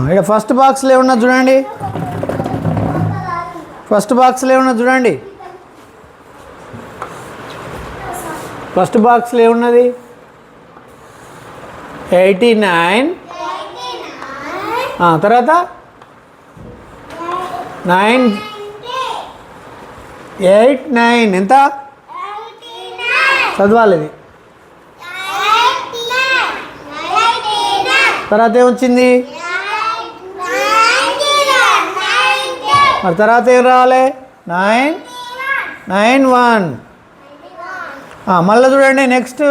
ఇక్కడ ఫస్ట్ బాక్స్లో ఏమన్నా చూడండి, ఫస్ట్ బాక్స్లో ఏమన్నా చూడండి, ఫస్ట్ బాక్స్లో ఏమున్నది 89. తర్వాత 9 8 9 ఎంత చదవాలి ఇది. తర్వాత ఏమొచ్చింది, మరి తర్వాత ఏం రావాలి 9 9 1. మళ్ళీ చూడండి నెక్స్ట్,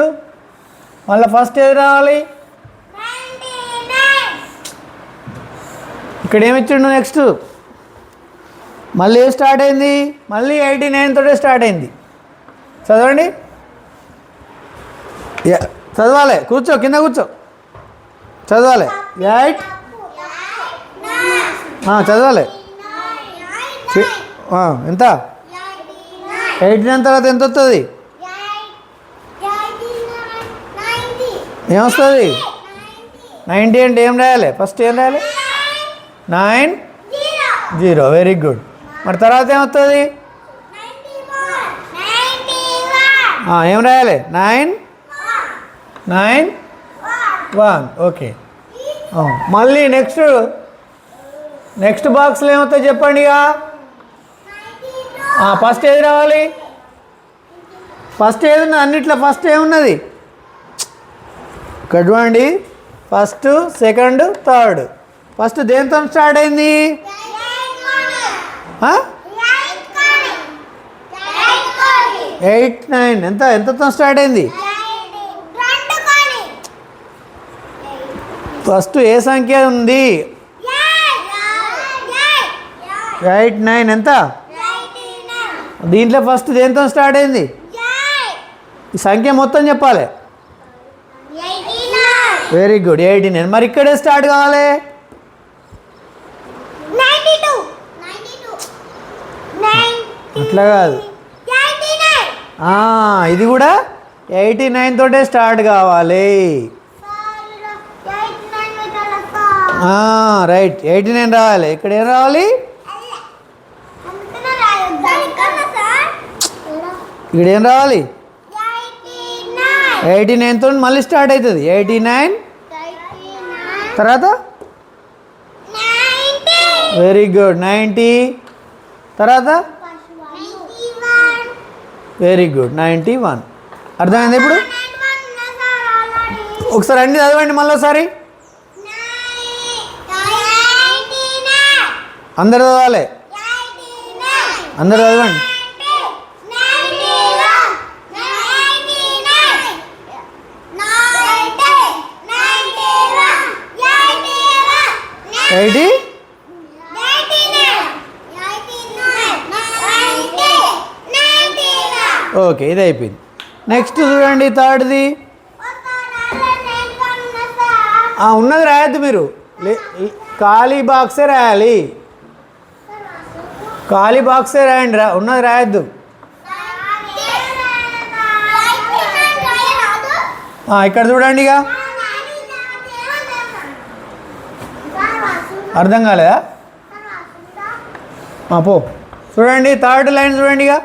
మళ్ళీ ఫస్ట్ ఏది రావాలి, ఇక్కడ ఏమి ఇచ్చిండు నెక్స్ట్, మళ్ళీ ఏం స్టార్ట్ అయింది, మళ్ళీ 89 తోటే స్టార్ట్ అయింది. చదవండి, చదవాలి, కూర్చో కింద కూర్చో చదవాలి. 8 చదవాలి ఎంత 89 తర్వాత ఎంత వస్తుంది, ఏమొస్తుంది 90 అంటే ఏం రాయాలి, ఫస్ట్ ఏం రాయాలి 9 0. Very good. మరి తర్వాత ఏమవుతుంది, ఏం రాయాలి 9 9 1. ఓకే. మళ్ళీ నెక్స్ట్ బాక్స్లో ఏమవుతుంది చెప్పండి. ఇక ఫస్ట్ ఏది రావాలి, ఫస్ట్ ఏది ఉన్నది అన్నిట్లో, ఫస్ట్ ఏమున్నది ఇక్కడ చూడండి, ఫస్ట్ సెకండ్ థర్డ్. ఫస్ట్ దేంతో స్టార్ట్ అయింది, 8 9 ఎంతతో స్టార్ట్ అయింది, ఫస్ట్ ఏ సంఖ్య ఉంది 8 9 ఎంత, దీంట్లో ఫస్ట్ దేంతో స్టార్ట్ అయింది, ఈ సంఖ్య మొత్తం చెప్పాలి. Very good 89. మరి ఇక్కడే స్టార్ట్ కావాలి, అట్లా కాదు, ఇది కూడా 89 తోటే స్టార్ట్ కావాలి. రైట్ 89 రావాలి. ఇక్కడ ఏం రావాలి, ఇక్కడ ఏం రావాలి 89 తో మళ్ళీ స్టార్ట్ అవుతుంది. 89 తర్వాత వెరీ గుడ్ 90 తర్వాత వెరీ గుడ్ 91. అర్థమైంది ఇప్పుడు. ఒకసారి అన్ని చదవండి మళ్ళీ ఒకసారి, అందరు చదవాలి, అందరు చదవండి. ఓకే, ఇది అయిపోయింది. నెక్స్ట్ చూడండి థర్డ్ది, ఉన్నది రాయద్దు మీరు, ఖాళీ బాక్సే రాయాలి, ఖాళీ బాక్సే రాయండి, ఉన్నది రాయద్దు. ఇక్కడ చూడండి, ఇక అర్థం కాలేదా, పో చూడండి థర్డ్ లైన్ చూడండి, ఇక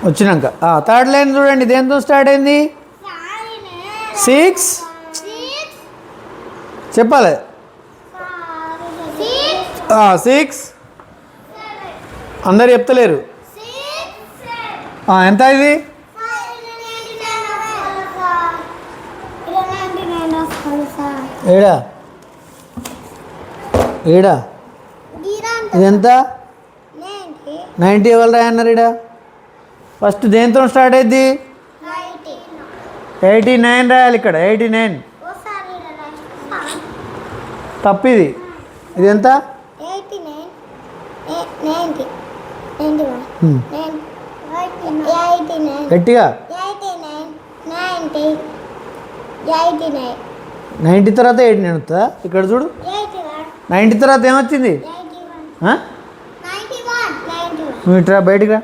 వచ్చినాక థర్డ్ లైన్ చూడండి, దేంతో స్టార్ట్ అయింది 6 చెప్పాలి, 6 అందరు చెప్తలేరు. ఎంత ఇది, ఏడా ఏడా ఇదెంత 90 ఎవరు రాయన్నారు ఇడా, ఫస్ట్ దేంతో స్టార్ట్ అయింది 89 రాయాలి, ఇక్కడ 89 తప్పిది. ఇది ఎంత గట్టిగా 90 తర్వాత 89 వస్తుందా, ఇక్కడ చూడు 90 తర్వాత ఏమొచ్చింది, ఇట్రా బయటికి రా,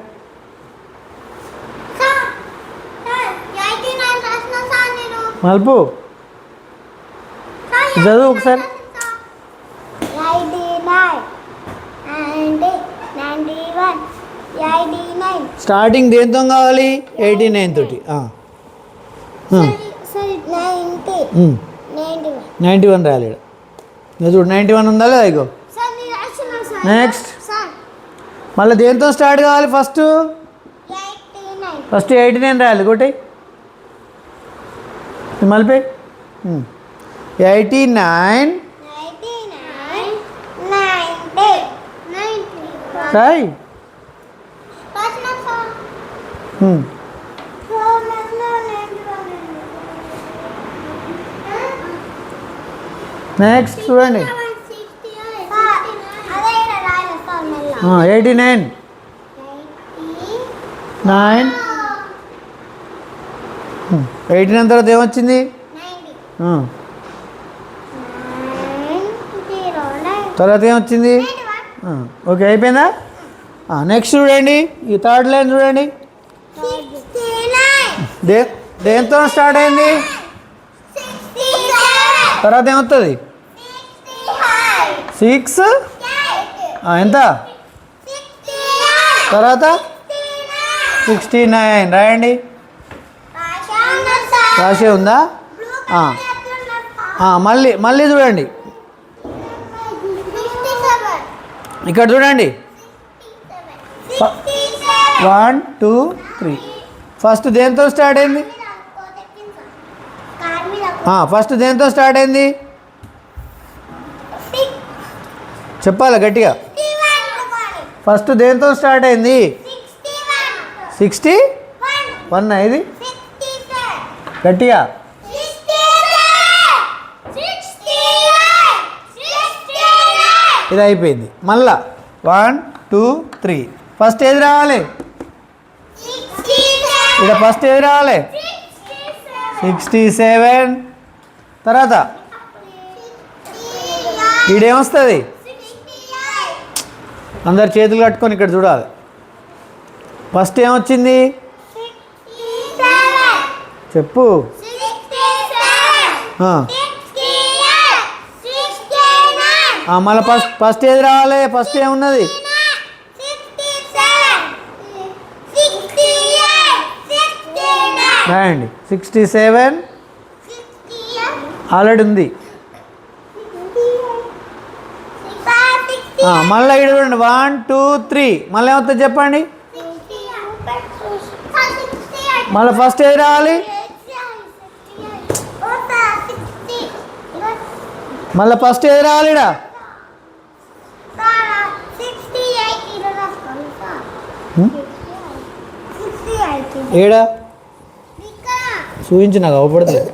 మలుపు చదువు ఒకసారి. 89 స్టార్టింగ్ దేంతో కావాలి? 89 తోటి. 91 రాయాలి. చూడు 91 ఉందా లేదా? ఇగో నెక్స్ట్ మళ్ళీ దేంతో స్టార్ట్ కావాలి? ఫస్ట్ 89 రాయాలి. కొట్టి మళ్ళీ 89 రాయ్. నెక్స్ట్ చూడండి 89 89 తర్వాత ఏమొచ్చింది? తర్వాత ఏమొచ్చింది? ఓకే అయిపోయిందా? నెక్స్ట్ చూడండి ఈ థర్డ్ లైన్ చూడండి. దేంతో స్టార్ట్ అయింది? తర్వాత ఏమవుతుంది? 6 ఎంత? తర్వాత 69 రాయండి. రాసే ఉందా? మళ్ళీ మళ్ళీ చూడండి ఇక్కడ చూడండి 1 2 3. ఫస్ట్ దేంతో స్టార్ట్ అయింది? ఫస్ట్ దేంతో స్టార్ట్ అయింది చెప్పాలి గట్టిగా. ఫస్ట్ దేంతో స్టార్ట్ అయింది? 61. ఇది గట్టిగా. ఇది అయిపోయింది. మళ్ళా 1 2 3. ఫస్ట్ ఏది రావాలి? ఇక్కడ ఫస్ట్ ఏది రావాలి? 67. తర్వాత ఈడేమొస్తుంది? అందరు చేతులు కట్టుకొని ఇక్కడ చూడాలి. ఫస్ట్ ఏమొచ్చింది చెప్పు. మళ్ళీ ఫస్ట్ ఏది రావాలి? ఫస్ట్ ఏమున్నది? రాయండి 67 ఆల్రెడీ ఉంది. మళ్ళీ ఇక్కడ చూడండి 1 2 3. మళ్ళీ ఏమవుతుంది చెప్పండి? మళ్ళీ ఫస్ట్ ఏది రావాలి? మళ్ళీ ఫస్ట్ ఏది రావాలి? ఏడా చూపించి నాకు అవపడతలేదు.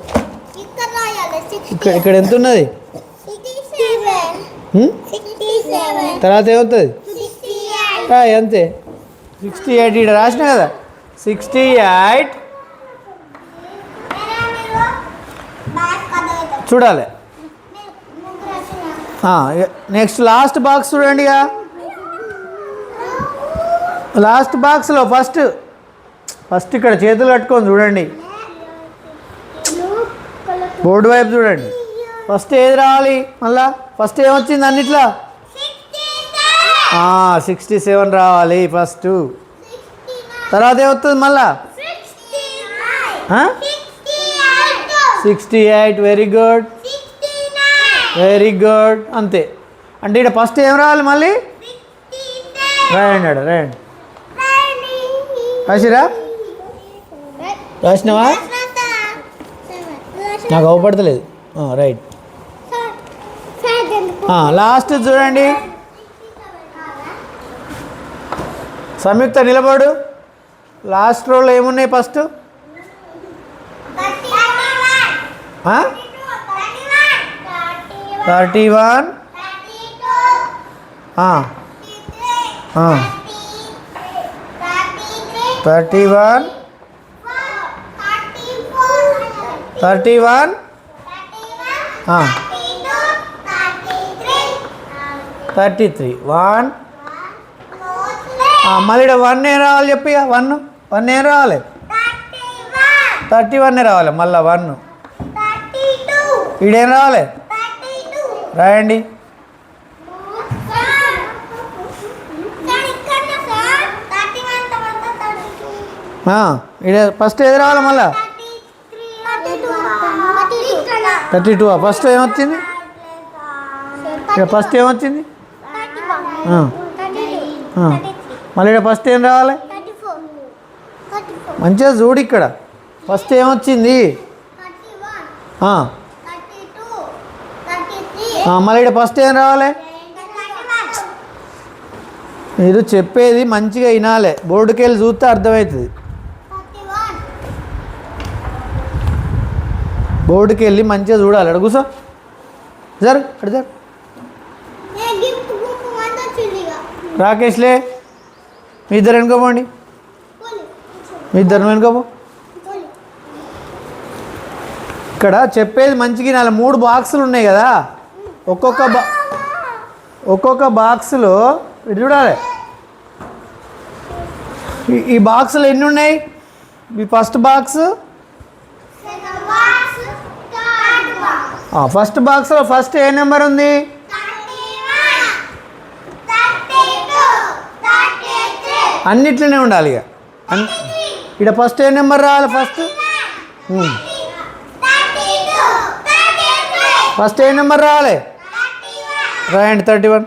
ఇక్కడ ఎంత ఉన్నది? తర్వాత ఏమవుతుంది? అంతే 68. ఇక్కడ రాసిన కదా 68. చూడాలి. నెక్స్ట్ లాస్ట్ బాక్స్ చూడండి. లాస్ట్ బాక్స్లో ఫస్ట్ ఇక్కడ చేతులు కట్టుకొని చూడండి. బోర్డు వైపు చూడండి. ఫస్ట్ ఏది రావాలి? మళ్ళా ఫస్ట్ ఏమొచ్చింది అన్నిట్లో? 67 రావాలి ఫస్ట్. తర్వాత ఏమవుతుంది మళ్ళా? 68. Very good very good. అంతే. అంటే ఇక్కడ ఫస్ట్ ఏం రావాలి మళ్ళీ? రాయండి రాయండి. రాసిరా? రాసినావా? నాకు అవపడతలేదు. రైట్. లాస్ట్ చూడండి. సంయుక్త నిలబడు. లాస్ట్ రోలో ఏమున్నాయి? ఫస్ట్ 31 31 31 33. 1 మళ్ళీ 1 ఏం రావాలి చెప్పి? 1 ఏం రావాలి? 31 రావాలి. మళ్ళీ 1 ఈడేం రావాలి? రాయండి. ఇక్కడ ఫస్ట్ ఏది రావాలి మళ్ళా? 32. ఫస్ట్ ఏమొచ్చింది? ఇక్కడ ఫస్ట్ ఏమొచ్చింది? మళ్ళీ ఇక్కడ ఫస్ట్ ఏం రావాలి? మంచిగా చూడు. ఇక్కడ ఫస్ట్ ఏమొచ్చింది? మళ్ళీ ఇక్కడ ఫస్ట్ ఏం రావాలి? మీరు చెప్పేది మంచిగా వినాలి, బోర్డుకి వెళ్ళి చూస్తే అర్థమవుతుంది. బోర్డుకి వెళ్ళి మంచిగా చూడాలి. అక్కడ కూర్చో, జరు అడు జరు. రాకేష్లే, మీ ఇద్దరు వెనుకోపోండి. మీ ఇద్దరు వెనుకోపో. ఇక్కడ చెప్పేది మంచిగా వినాలి. 3 బాక్సులు ఉన్నాయి కదా, ఒక్కొక్క బాక్సులో ఇటు చూడాలి. ఈ బాక్సులు ఎన్ని ఉన్నాయి? ఈ ఫస్ట్ బాక్స్, ఫస్ట్ బాక్స్లో ఫస్ట్ ఏ నెంబర్ ఉంది? అన్నిట్లోనే ఉండాలి. ఇక ఇక్కడ ఫస్ట్ ఏ నెంబర్ రావాలి? ఫస్ట్ ఏ నెంబర్ రావాలి? రాయండి. 31.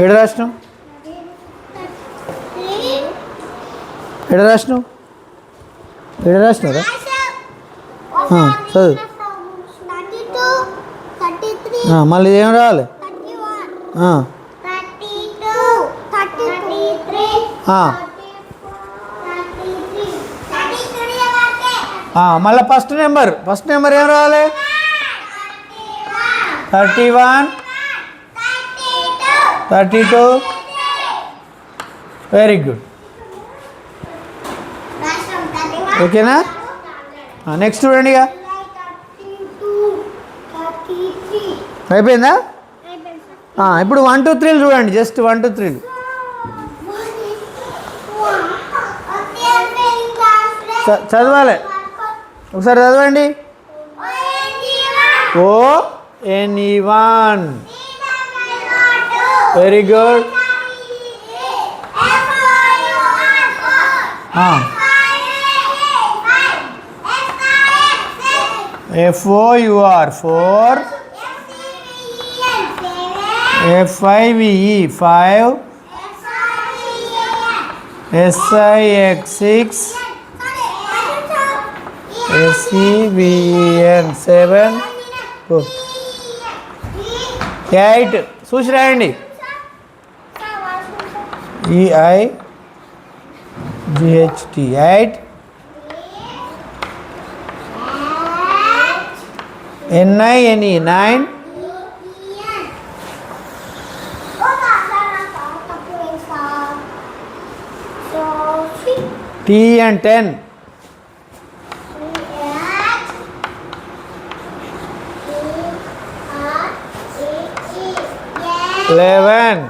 ఏడు రాసినావు? ఏడు రాసినావు? ఏడు రాసినారా? చదువు. మళ్ళీ ఏం రావాలి? మళ్ళీ ఫస్ట్ నెంబర్ ఏం రావాలి? 31, 32. Very good. ఓకేనా? నెక్స్ట్ చూడండి. ఇక అయిపోయిందా? ఇప్పుడు 1 2 3 చూడండి. జస్ట్ 1 2 3 చదవాలి. ఒకసారి చదవండి. ONE1. Very good. FOUR 4. FIVE 5. SIX 6. SEVEN 7. 8. చూసి రాయండి. EIGHT 8. NINE 9. TN 10. 11.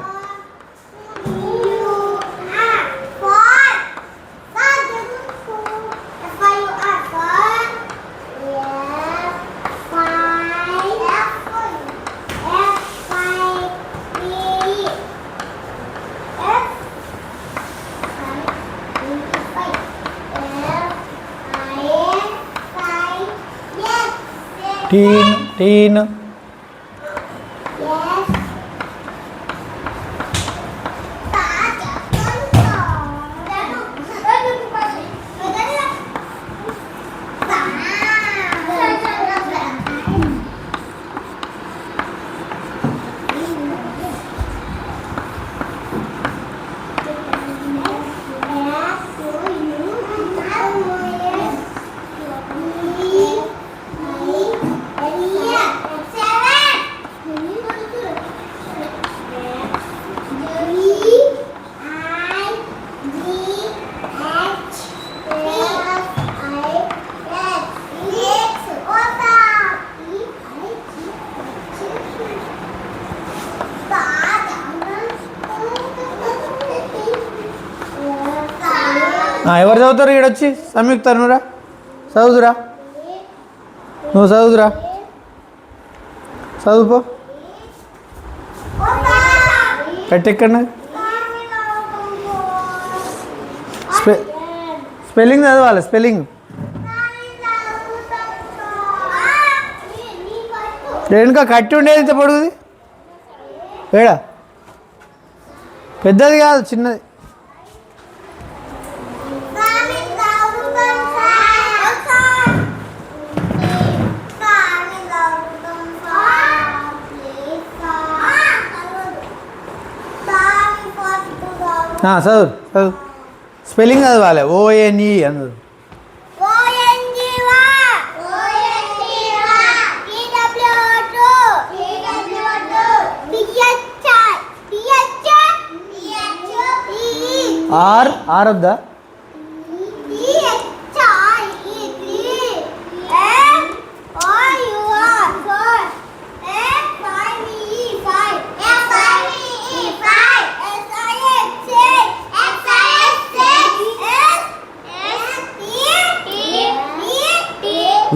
Teen. ఎవరు చదువుతారు? ఈడొచ్చి సంయుక్త నువ్వురా, చదువుదురా, నువ్వు చదువుదురా. చదువుకో. పెట్టెక్కడ స్పెల్లింగ్ చదవాలి. స్పెల్లింగ్ రేణుకా కట్టి ఉండేది ఇంత పొడుగుది వేడా పెద్దది కాదు చిన్నది. చదువు చదువు స్పెల్లింగ్ చదవాలి. ONE అందరు ఆర్ వద్దా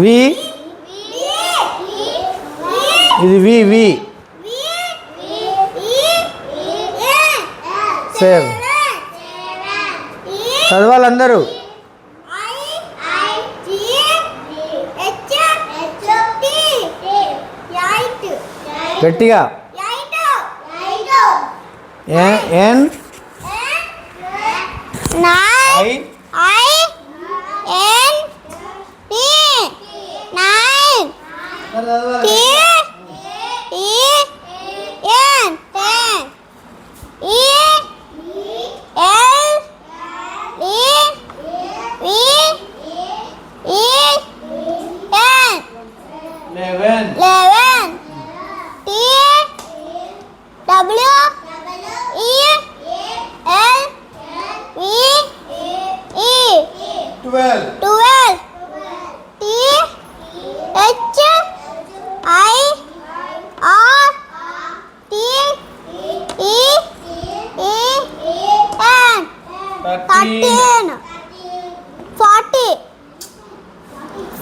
వి ఇది వి సేవ్ చదవాలి అందరూ. గట్టిగా ఎన్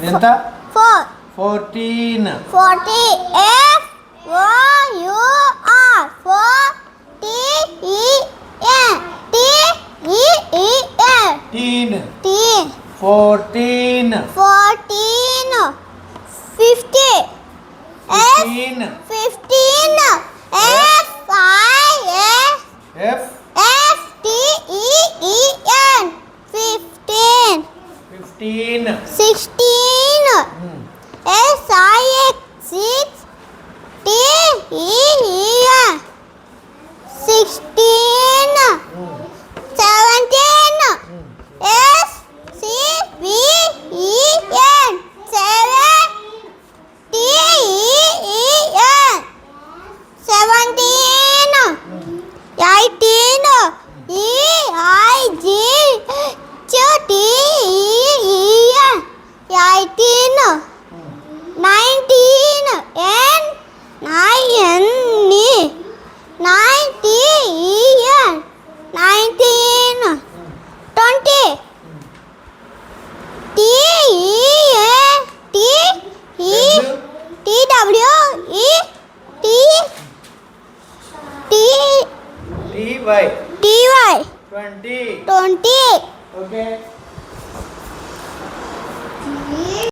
ఎంత 14 TY 20. Okay.